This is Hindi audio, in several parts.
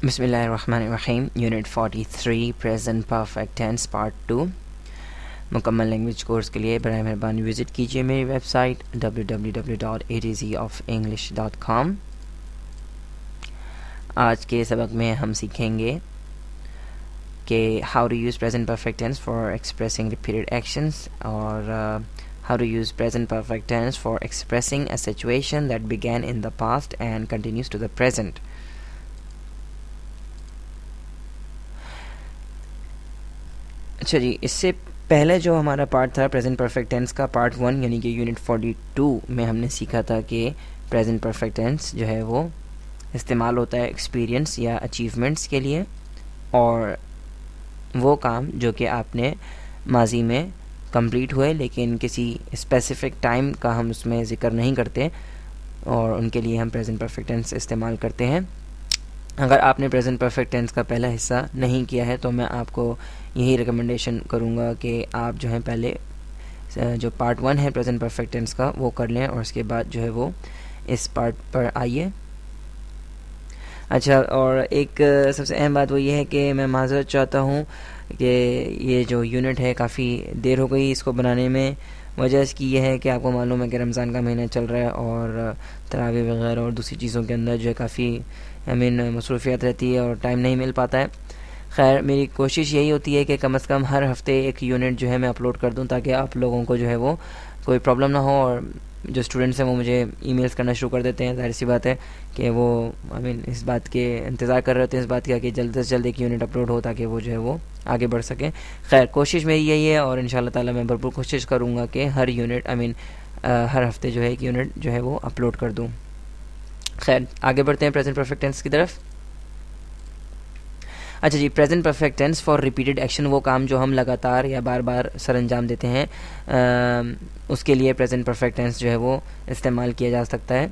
बिस्मिल्लाहिर्रहमानिर्रहीम। Unit 43 present perfect tense part 2। मुकम्मल लैंग्वेज कोर्स के लिए बराए मेहरबानी विज़िट कीजिए मेरी वेबसाइट www.atzoffenglish.com। आज के सबक में हम सीखेंगे कि how to use present perfect tense for expressing repeated actions और how to use present perfect tense for expressing a situation that began in the past and continues to the present. अच्छा जी, इससे पहले जो हमारा पार्ट था प्रेजेंट परफेक्ट टेंस का पार्ट 1 यानी कि यूनिट 42 में हमने सीखा था कि प्रेजेंट परफेक्ट टेंस जो है वो इस्तेमाल होता है एक्सपीरियंस या अचीवमेंट्स के लिए, और वो काम जो कि आपने माजी में कंप्लीट हुए लेकिन किसी स्पेसिफिक टाइम का हम उसमें ज़िक्र नहीं करते, और उनके लिए हम प्रेजेंट परफेक्ट टेंस इस्तेमाल करते हैं। अगर आपने प्रेजेंट परफेक्ट टेंस का पहला हिस्सा नहीं किया है तो मैं आपको यही रिकमेंडेशन करूँगा कि आप जो है पहले जो पार्ट 1 है प्रेजेंट परफेक्ट टेंस का वो कर लें और उसके बाद जो है वो इस पार्ट पर आइए। अच्छा, और एक सबसे अहम बात वो ये है कि मैं माज़रत चाहता हूँ कि ये जो यूनिट है काफ़ी देर हो गई इसको बनाने में। वजह इसकी ये है कि आपको मालूम है कि रमज़ान का महीना चल रहा है और तरावी वगैरह और दूसरी चीज़ों के अंदर जो है काफ़ी मसरूफियत रहती है और टाइम नहीं मिल पाता है। खैर, मेरी कोशिश यही होती है कि कम से कम हर हफ्ते एक यूनिट जो है मैं अपलोड कर दूं ताकि आप लोगों को जो है वो कोई प्रॉब्लम ना हो। और जो स्टूडेंट्स हैं वो मुझे ईमेल्स करना शुरू कर देते हैं, जाहिर सी बात है कि वो इस बात के इंतज़ार कर रहे होते हैं इस बात का कि जल्द से जल्द एक यूनिट अपलोड हो ताकि वो जो है वो आगे बढ़ सकें। खैर, कोशिश मेरी यही है और इंशाल्लाह ताला मैं भरपूर कोशिश करूँगा कि हर यूनिट हर हफ्ते जो है एक यूनिट जो है वो अपलोड कर दूँ। खैर, आगे बढ़ते हैं प्रेजेंट परफेक्ट टेंस की तरफ। अच्छा जी, present perfect tense for repeated action, वो काम जो हम लगातार या बार बार सर अंजाम देते हैं, उसके लिए प्रेजेंट परफेक्ट टेंस जो है वो इस्तेमाल किया जा सकता है।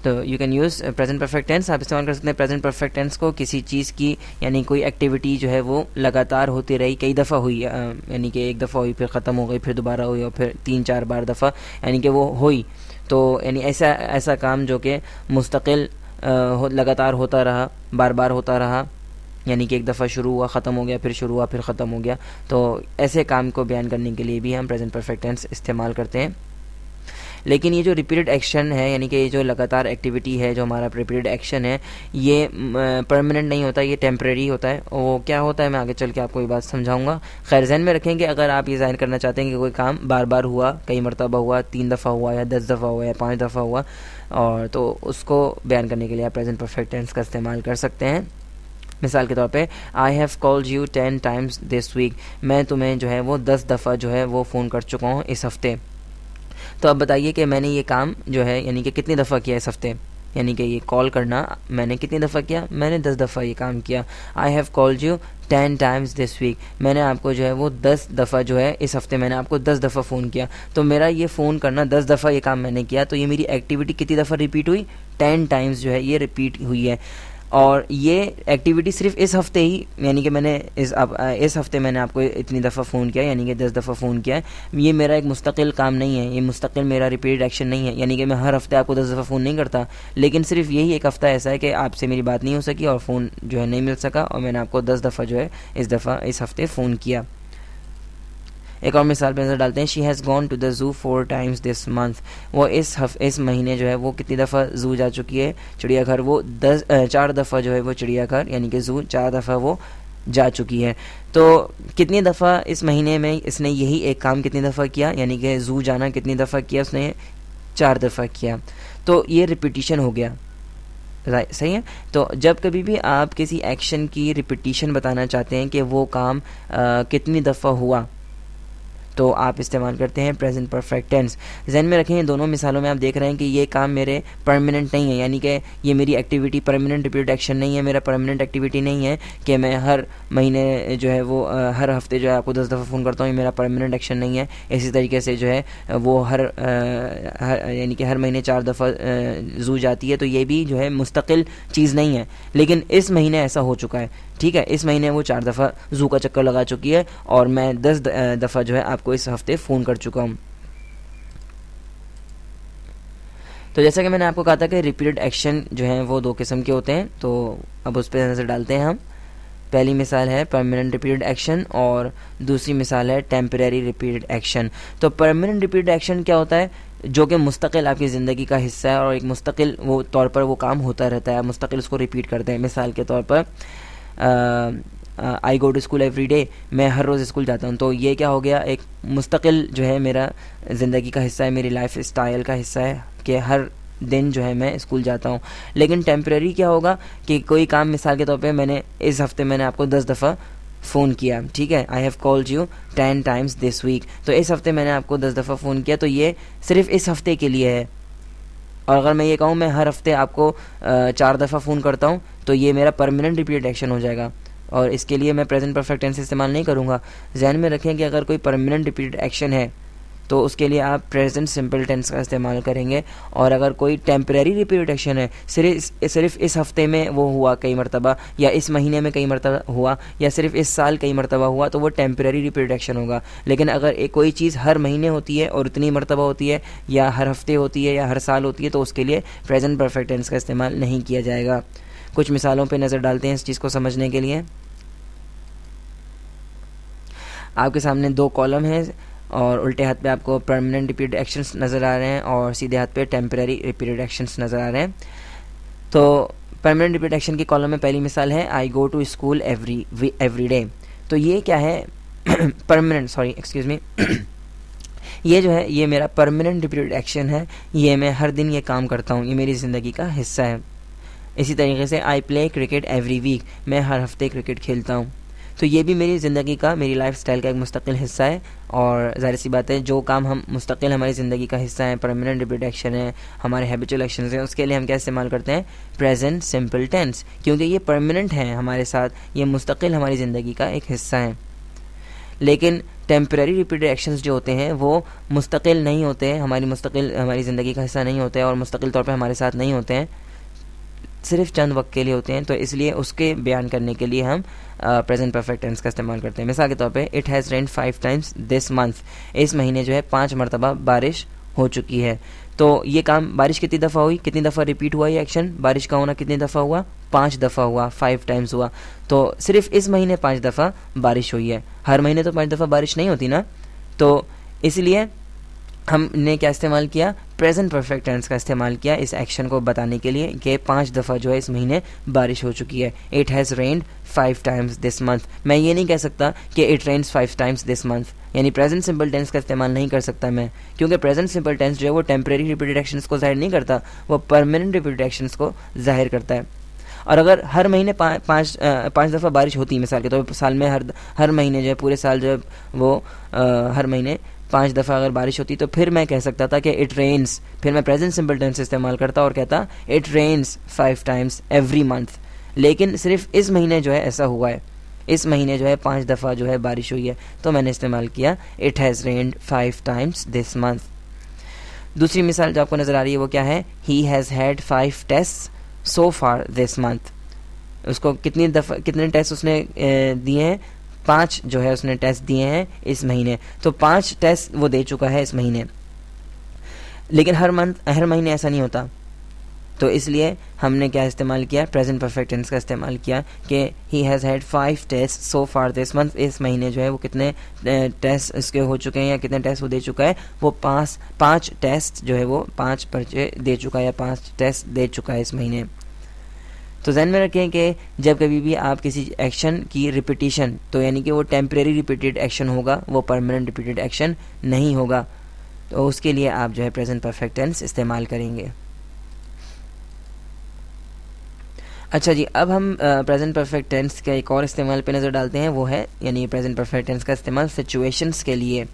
तो you can use present perfect tense, आप इस्तेमाल कर सकते हैं प्रेजेंट परफेक्ट टेंस को किसी चीज़ की, यानी कोई एक्टिविटी जो है वो लगातार होती रही, कई दफ़ा हुई, यानी कि एक दफ़ा हुई फिर ख़त्म हो गई फिर दोबारा हुई और फिर 3-4 बार दफ़ा यानी कि वो हुई। तो यानी ऐसा काम जो कि मुस्तकिल लगातार होता रहा, बार बार होता रहा, यानी कि एक दफ़ा शुरू हुआ ख़त्म हो गया फिर शुरू हुआ फिर ख़त्म हो गया। तो ऐसे काम को बयान करने के लिए भी हम प्रेजेंट परफेक्ट टेंस इस्तेमाल करते हैं। लेकिन ये जो रिपीटेड एक्शन है, यानी कि ये जो लगातार एक्टिविटी है, जो हमारा रिपीटेड एक्शन है, ये परमानेंट नहीं होता, ये टेम्परेरी होता है। वो क्या होता है मैं आगे चल के आपको ये बात समझाऊंगा। खैर, ज़हन में रखें कि अगर आप ये ज़ाहिर करना चाहते हैं कि कोई काम बार बार हुआ, कई मरतबा हुआ, 3 दफ़ा हुआ या 10 दफ़ा हुआ या 5 दफ़ा हुआ, और तो उसको बयान करने के लिए आप प्रेजेंट परफेक्ट टेंस का इस्तेमाल कर सकते हैं। मिसाल के तौर पे, I have called you 10 times this week, मैं तुम्हें जो है वो 10 दफ़ा जो है वो फ़ोन कर चुका हूँ इस हफ़्ते। तो अब बताइए कि मैंने ये काम जो है यानी कि कितनी दफ़ा किया इस हफ़्ते, यानी कि ये कॉल करना मैंने कितनी दफ़ा किया, मैंने 10 दफ़ा ये काम किया। I have called you 10 times this week, मैंने आपको जो है वो 10 दफ़ा जो है इस हफ़्ते मैंने आपको 10 दफ़ा फ़ोन किया। तो मेरा ये फ़ोन करना 10 दफ़ा ये काम मैंने किया, तो ये मेरी एक्टिविटी कितनी दफ़ा रिपीट हुई, 10 टाइम्स जो है ये रिपीट हुई है। और ये एक्टिविटी सिर्फ इस हफ़्ते ही, यानी कि मैंने इस हफ़्ते मैंने आपको इतनी दफ़ा फ़ोन किया, यानी कि 10 दफ़ा फ़ोन किया है। ये मेरा एक मुस्तकिल काम नहीं है, ये मुस्तकिल मेरा रिपीटेड एक्शन नहीं है, यानी कि मैं हर हफ़्ते आपको 10 दफ़ा फ़ोन नहीं करता, लेकिन सिर्फ यही एक हफ़्ता ऐसा है कि आपसे मेरी बात नहीं हो सकी और फ़ोन जो है नहीं मिल सका और मैंने आपको 10 दफ़ा जो है इस हफ़्ते फ़ोन किया। एक और मिसाल पे नजर डालते हैं। She has gone to the zoo 4 times this month, वो इस महीने जो है वो कितनी दफ़ा ज़ू जा चुकी है, चिड़ियाघर, वो 4 दफ़ा जो है वो चिड़ियाघर यानी कि ज़ू 4 दफ़ा वो जा चुकी है। तो कितनी दफ़ा इस महीने में इसने यही एक काम कितनी दफ़ा किया, यानी कि ज़ू जाना कितनी दफ़ा किया उसने, 4 दफ़ा किया। तो ये रिपीटिशन हो गया, सही है। तो जब कभी भी आप किसी एक्शन की रिपीटिशन बताना चाहते हैं कि वो काम कितनी दफ़ा हुआ, तो आप इस्तेमाल करते हैं प्रेजेंट परफेक्ट टेंस। ज़हन में रखें, दोनों मिसालों में आप देख रहे हैं कि ये काम मेरे परमानेंट नहीं है, यानी कि ये मेरी एक्टिविटी परमानेंट रिपीटेड एक्शन नहीं है, मेरा परमानेंट एक्टिविटी नहीं है कि मैं हर महीने जो है वो हर हफ्ते जो है आपको 10 दफ़ा फ़ोन करता हूँ, ये मेरा परमानेंट एक्शन नहीं है। इसी तरीके से जो है वो यानी कि हर महीने 4 दफ़ा ज़ू जाती है, तो ये भी जो है मुस्तकिल चीज़ नहीं है। लेकिन इस महीने ऐसा हो चुका है, ठीक है, इस महीने वो 4 दफ़ा ज़ू का चक्कर लगा चुकी है और मैं 10 दफ़ा जो है आपको इस हफ्ते फ़ोन कर चुका हूँ। तो जैसा कि मैंने आपको कहा था कि रिपीटेड एक्शन जो हैं वो दो किस्म के होते हैं, तो अब उस पर नज़र डालते हैं हम। पहली मिसाल है परमानेंट रिपीटेड एक्शन और दूसरी मिसाल है टेम्परेरी रिपीटेड एक्शन। तो परमानेंट रिपीटेड एक्शन क्या होता है, जो कि मुस्तकिल आपकी ज़िंदगी का हिस्सा है और एक मुस्तकिल वो तौर पर वो काम होता रहता है, मुस्तकिल उसको रिपीट करते हैं। मिसाल के तौर पर I go to school every day, मैं हर रोज़ स्कूल जाता हूँ। तो ये क्या हो गया, एक मुस्तकिल जो है मेरा ज़िंदगी का हिस्सा है, मेरी लाइफ स्टाइल का हिस्सा है कि हर दिन जो है मैं स्कूल जाता हूँ। लेकिन टेम्परेरी क्या होगा कि कोई काम, मिसाल के तौर पे मैंने इस हफ्ते मैंने आपको 10 दफ़ा फ़ोन किया, ठीक है, I have called you 10 times this week. तो इस हफ्ते मैंने आपको 10 दफ़ा फ़ोन किया, तो ये सिर्फ इस हफ्ते के लिए है। और अगर मैं ये कहूँ मैं हर हफ्ते आपको 4 दफ़ा फ़ोन करता हूँ, तो ये मेरा परमानेंट रिपीटेड एक्शन हो जाएगा और इसके लिए मैं प्रेजेंट परफेक्ट टेंस इस्तेमाल नहीं करूँगा। ज़हन में रखें कि अगर कोई परमानेंट रिपीटेड एक्शन है तो उसके लिए आप प्रेजेंट सिंपल टेंस का इस्तेमाल करेंगे, और अगर कोई टेम्परेरी रिपीटेड एक्शन है, सिर्फ इस हफ्ते में वो हुआ कई मरतबा, या इस महीने में कई मरतबा हुआ, या सिर्फ इस साल कई मरतबा हुआ, तो वो टेम्परेरी रिपीटेड एक्शन होगा। लेकिन अगर कोई चीज़ हर महीने होती है और उतनी मरतबा होती है, या हर हफ्ते होती है, या हर साल होती है, तो उसके लिए प्रेजेंट परफेक्ट टेंस का इस्तेमाल नहीं किया जाएगा। कुछ मिसालों पर नज़र डालते हैं इस चीज़ को समझने के लिए। आपके सामने 2 कॉलम हैं और उल्टे हाथ पे आपको परमानेंट रिपीटेड एक्शंस नज़र आ रहे हैं और सीधे हाथ पे टेम्परेरी रिपीटेड एक्शंस नज़र आ रहे हैं। तो परमानेंट रिपीटेड एक्शन की कॉलम में पहली मिसाल है I go to school every day. तो ये क्या है, ये जो है ये मेरा परमानेंट रिपीटेड एक्शन है, ये मैं हर दिन ये काम करता हूँ, ये मेरी ज़िंदगी का हिस्सा है। इसी तरीके से I play cricket every week, मैं हर हफ्ते क्रिकेट खेलता हूँ। तो ये भी मेरी ज़िंदगी का, मेरी लाइफ स्टाइल का एक मुस्तकिल हिस्सा है। और ज़ाहिर सी बात है, जो काम हम मुस्तकिल हमारी ज़िंदगी का हिस्सा है, परमानेंट रिपीटेड एक्शन है, हमारे हैबिचुअल एक्शन हैं, उसके लिए हम क्या इस्तेमाल करते हैं, प्रेजेंट सिंपल टेंस, क्योंकि ये परमानेंट है हमारे साथ, ये मुस्तकिल हमारी ज़िंदगी का एक हिस्सा है। लेकिन टेम्परेरी रिपीटेड एक्शंस जो होते हैं वो मुस्तकिल नहीं होते हैं, हमारी ज़िंदगी का हिस्सा नहीं होते हैं और मुस्तकिल तौर पर हमारे साथ नहीं होते हैं, सिर्फ चंद वक्त के लिए होते हैं। तो इसलिए उसके बयान करने के लिए हम प्रेजेंट परफेक्ट टेंस का इस्तेमाल करते हैं। मिसाल के तौर पे it has rained 5 times this month, इस महीने जो है 5 मरतबा बारिश हो चुकी है। तो ये काम, बारिश कितनी दफ़ा हुई, कितनी दफ़ा रिपीट हुआ ये एक्शन, बारिश का होना कितनी दफ़ा हुआ, 5 दफ़ा हुआ, 5 टाइम्स हुआ। तो सिर्फ इस महीने 5 दफ़ा बारिश हुई है, हर महीने तो 5 दफ़ा बारिश नहीं होती ना। तो इसलिए हमने क्या इस्तेमाल किया, प्रेजेंट परफेक्ट टेंस का इस्तेमाल किया इस एक्शन को बताने के लिए कि 5 दफ़ा जो है इस महीने बारिश हो चुकी है। It has rained 5 times this month, मैं ये नहीं कह सकता कि it rains 5 times this month, यानी प्रेजेंट सिंपल टेंस का इस्तेमाल नहीं कर सकता मैं, क्योंकि प्रेजेंट सिंपल टेंस जो है वो टेम्परेरी रिपीटेड एक्शंस को जाहिर नहीं करता, वो परमानेंट रिपीटेड एक्शंस को जाहिर करता है। और अगर हर महीने 5 दफ़ा बारिश होती है, मिसाल के तौर पर साल में हर महीने जो है, पूरे साल जो है वो हर महीने 5 दफ़ा अगर बारिश होती, तो फिर मैं कह सकता था कि इट रेन्स, फिर मैं प्रेजेंट सिंपल टेंस इस्तेमाल करता और कहता it rains 5 times every month. लेकिन सिर्फ इस महीने जो है ऐसा हुआ है, इस महीने जो है 5 दफ़ा जो है बारिश हुई है, तो मैंने इस्तेमाल किया it has rained 5 times this month. दूसरी मिसाल जो आपको नज़र आ रही है वो क्या है, he has had 5 test so far this month. उसको कितने टेस्ट उसने दिए हैं, 5 जो है उसने टेस्ट दिए हैं इस महीने, तो 5 टेस्ट वो दे चुका है इस महीने। लेकिन हर महीने ऐसा नहीं होता, तो इसलिए हमने क्या इस्तेमाल किया, प्रेजेंट परफेक्ट टेंस का इस्तेमाल किया कि he has had 5 test so far this month, इस महीने जो है वो कितने टेस्ट इसके हो चुके हैं या कितने टेस्ट वो दे चुका है, वो 5 टेस्ट जो है वो 5 पर्चे दे चुका है या 5 टेस्ट दे चुका है इस महीने। तो ध्यान में रखें कि जब कभी भी आप किसी एक्शन की रिपीटिशन, तो यानी कि वो टेम्परेरी रिपीटेड एक्शन होगा, वो परमानेंट रिपीटेड एक्शन नहीं होगा, तो उसके लिए आप जो है प्रेजेंट परफेक्ट टेंस इस्तेमाल करेंगे। अच्छा जी, अब हम प्रेजेंट परफेक्ट टेंस के एक और इस्तेमाल पे नज़र डालते हैं, वो है यानी प्रेजेंट परफेक्ट टेंस का इस्तेमाल सिचुएशंस के लिए।